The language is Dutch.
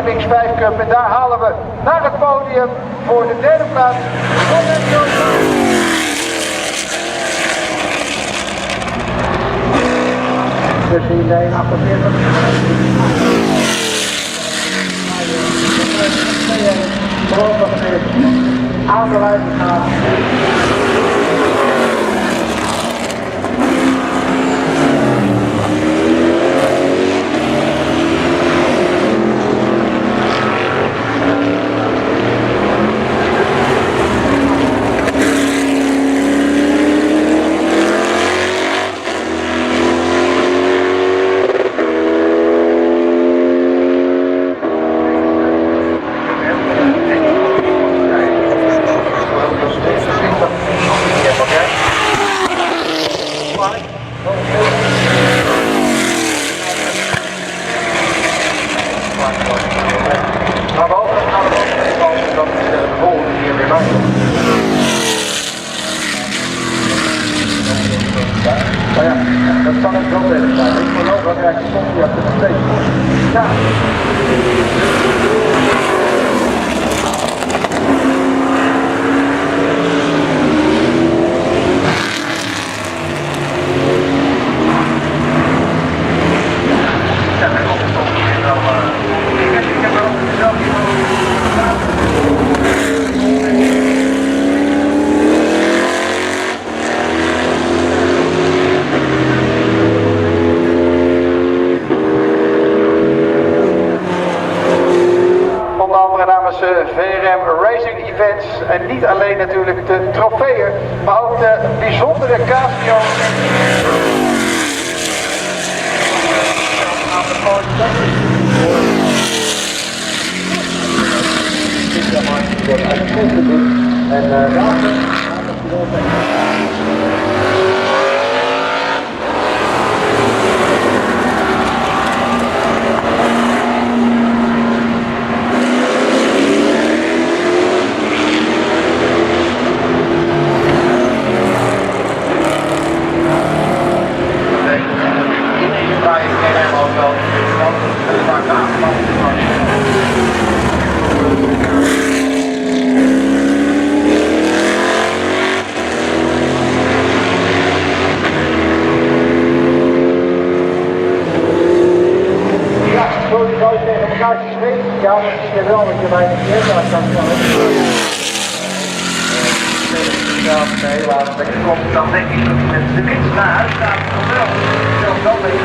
MX5 Cup. En daar halen we naar het podium voor de derde plaats. Tussen in de 48. Aan de lijn gaan. Maar ja, dat kan het wel beter zijn. Ik geloof dat hij soms weer nog steeds goed. Ja. Namens VRM Racing Events en niet alleen natuurlijk de trofeeën, maar ook de bijzondere Casio. Ja, dat zie je wel dat je bij de eerste kan komen. Ja, nee, helaas. Dat komt dan denk ik dat met de winst naar huis gaat. Zelfs dan denk ik.